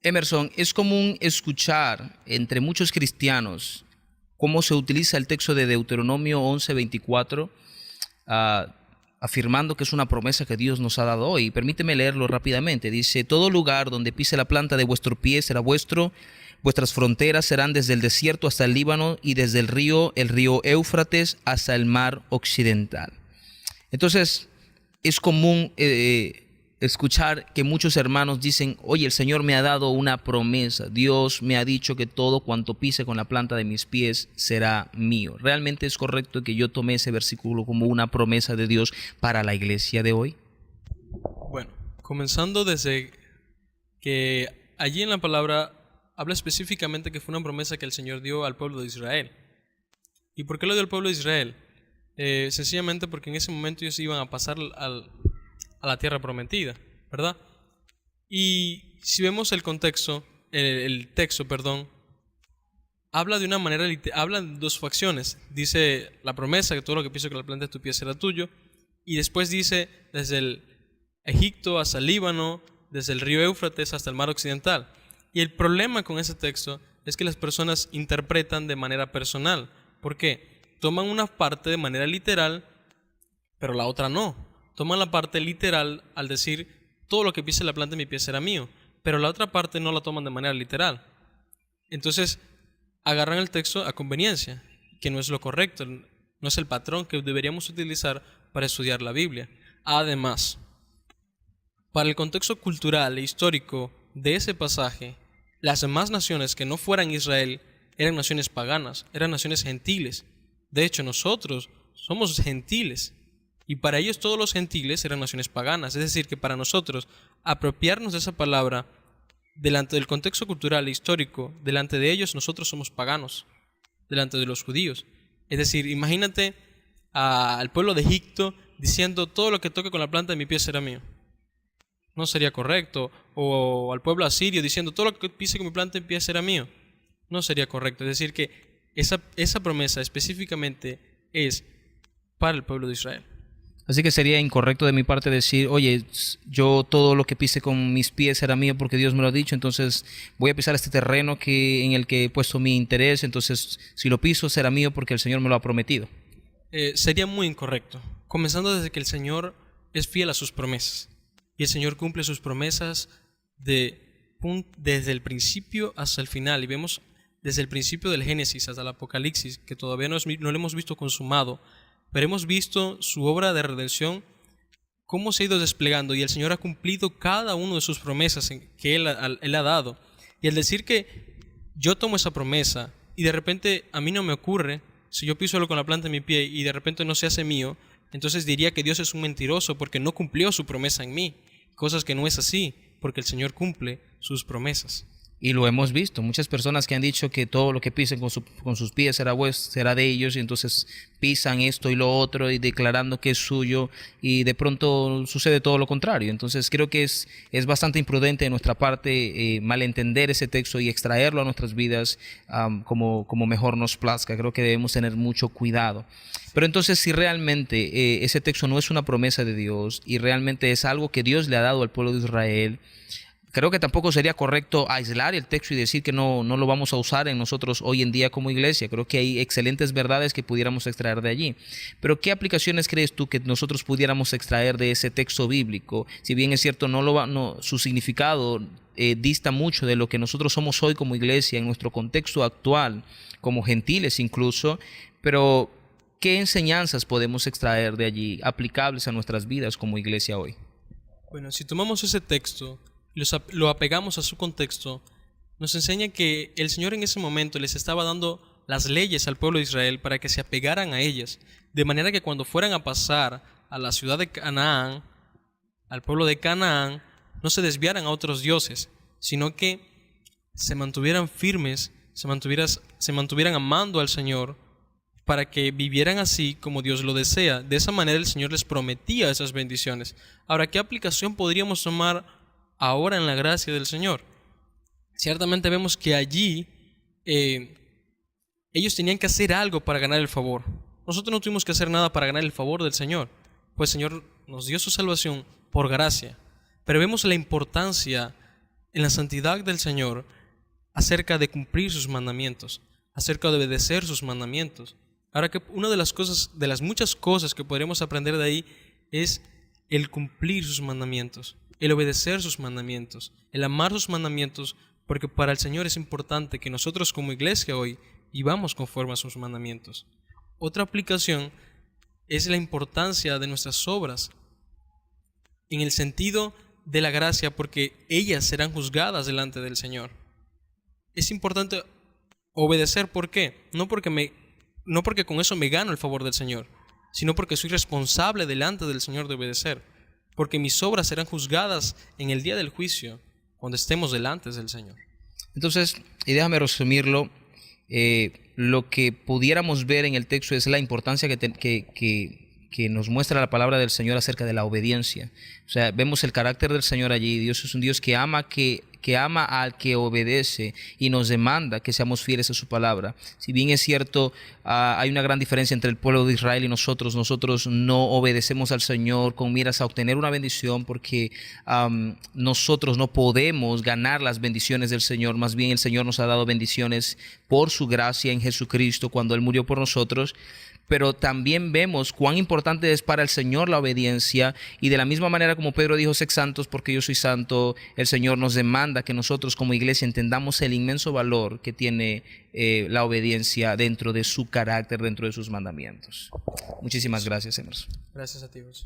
Emerson, es común escuchar entre muchos cristianos cómo se utiliza el texto de Deuteronomio 11:24, ah, afirmando que es una promesa que Dios nos ha dado hoy. Permíteme leerlo rápidamente. Dice: todo lugar donde pise la planta de vuestro pie será vuestro, vuestras fronteras serán desde el desierto hasta el Líbano y desde el río Éufrates hasta el mar occidental. Entonces, es común escuchar que muchos hermanos dicen: oye, el Señor me ha dado una promesa, Dios me ha dicho que todo cuanto pise con la planta de mis pies será mío. ¿Realmente es correcto que yo tome ese versículo como una promesa de Dios para la iglesia de hoy? Bueno, comenzando desde que allí en la palabra habla específicamente que fue una promesa que el Señor dio al pueblo de Israel. ¿Y por qué lo dio al pueblo de Israel? Sencillamente porque en ese momento ellos iban a pasar a la tierra prometida, ¿verdad? Y si vemos el contexto, el texto, perdón, habla de una manera, habla de dos facciones. Dice la promesa que todo lo que piso que la planta de tu pie será tuyo, y después dice desde el Egipto hasta el Líbano, desde el río Éufrates hasta el mar occidental. Y el problema con ese texto es que las personas interpretan de manera personal. ¿Por qué? Toman una parte de manera literal, pero la otra no. Toman la parte literal al decir todo lo que pise la planta de mi pie será mío, pero la otra parte no la toman de manera literal. Entonces agarran el texto a conveniencia, que no es lo correcto, no es el patrón que deberíamos utilizar para estudiar la Biblia. Además, para el contexto cultural e histórico de ese pasaje, las demás naciones que no fueran Israel eran naciones paganas, eran naciones gentiles. De hecho, nosotros somos gentiles y para ellos todos los gentiles eran naciones paganas. Es decir, que para nosotros apropiarnos de esa palabra delante del contexto cultural e histórico, delante de ellos nosotros somos paganos, delante de los judíos. Es decir, imagínate al pueblo de Egipto diciendo todo lo que toque con la planta de mi pie será mío. No sería correcto. O al pueblo asirio diciendo todo lo que pise con mi planta de pie será mío. No sería correcto. Es decir, que esa promesa específicamente es para el pueblo de Israel. Así que sería incorrecto de mi parte decir: oye, yo todo lo que pise con mis pies será mío porque Dios me lo ha dicho, entonces voy a pisar este terreno en el que he puesto mi interés, entonces si lo piso será mío porque el Señor me lo ha prometido. Sería muy incorrecto. Comenzando desde que el Señor es fiel a sus promesas. Y el Señor cumple sus promesas desde el principio hasta el final. Y vemos desde el principio del Génesis hasta el Apocalipsis, que todavía no lo hemos visto consumado, pero hemos visto su obra de redención, cómo se ha ido desplegando, y el Señor ha cumplido cada una de sus promesas que Él ha dado. Y al decir que yo tomo esa promesa y de repente a mí no me ocurre, si yo piso con la planta de mi pie y de repente no se hace mío, entonces diría que Dios es un mentiroso porque no cumplió su promesa en mí. Cosas que no es así, porque el Señor cumple sus promesas. Y lo hemos visto, muchas personas que han dicho que todo lo que pisen con sus pies será de ellos, y entonces pisan esto y lo otro y declarando que es suyo, y de pronto sucede todo lo contrario. Entonces creo que es bastante imprudente de nuestra parte malentender ese texto y extraerlo a nuestras vidas como mejor nos plazca. Creo que debemos tener mucho cuidado. Pero entonces, si realmente ese texto no es una promesa de Dios y realmente es algo que Dios le ha dado al pueblo de Israel, creo que tampoco sería correcto aislar el texto y decir que no lo vamos a usar en nosotros hoy en día como iglesia. Creo que hay excelentes verdades que pudiéramos extraer de allí. Pero ¿qué aplicaciones crees tú que nosotros pudiéramos extraer de ese texto bíblico? Si bien es cierto, su significado dista mucho de lo que nosotros somos hoy como iglesia, en nuestro contexto actual, como gentiles incluso, pero ¿qué enseñanzas podemos extraer de allí aplicables a nuestras vidas como iglesia hoy? Bueno, si tomamos ese texto lo apegamos a su contexto, nos enseña que el Señor en ese momento les estaba dando las leyes al pueblo de Israel para que se apegaran a ellas, de manera que cuando fueran a pasar a la ciudad de Canaán, al pueblo de Canaán, no se desviaran a otros dioses, sino que se mantuvieran firmes, se mantuvieran amando al Señor, para que vivieran así como Dios lo desea. De esa manera el Señor les prometía esas bendiciones. Ahora, ¿qué aplicación podríamos tomar ahora en la gracia del Señor? Ciertamente vemos que allí ellos tenían que hacer algo para ganar el favor. Nosotros no tuvimos que hacer nada para ganar el favor del Señor, pues el Señor nos dio su salvación por gracia. Pero vemos la importancia en la santidad del Señor acerca de cumplir sus mandamientos, acerca de obedecer sus mandamientos. Ahora que una de las cosas, de las muchas cosas que podremos aprender de ahí es el cumplir sus mandamientos, el obedecer sus mandamientos, el amar sus mandamientos, porque para el Señor es importante que nosotros como iglesia hoy vivamos conforme a sus mandamientos. Otra aplicación es la importancia de nuestras obras en el sentido de la gracia, porque ellas serán juzgadas delante del Señor. Es importante obedecer, ¿por qué? No porque con eso me gano el favor del Señor, sino porque soy responsable delante del Señor de obedecer, porque mis obras serán juzgadas en el día del juicio, cuando estemos delante del Señor. Entonces, y déjame resumirlo, lo que pudiéramos ver en el texto es la importancia que nos muestra la palabra del Señor acerca de la obediencia. O sea, vemos el carácter del Señor allí. Dios es un Dios que ama al que obedece y nos demanda que seamos fieles a su palabra. Si bien es cierto, hay una gran diferencia entre el pueblo de Israel y nosotros. Nosotros no obedecemos al Señor con miras a obtener una bendición, porque nosotros no podemos ganar las bendiciones del Señor. Más bien el Señor nos ha dado bendiciones por su gracia en Jesucristo cuando Él murió por nosotros. Pero también vemos cuán importante es para el Señor la obediencia, y de la misma manera como Pedro dijo: sed santos porque yo soy santo, el Señor nos demanda que nosotros como iglesia entendamos el inmenso valor que tiene la obediencia dentro de su carácter, dentro de sus mandamientos. Muchísimas gracias, Emerson. Gracias a ti, José.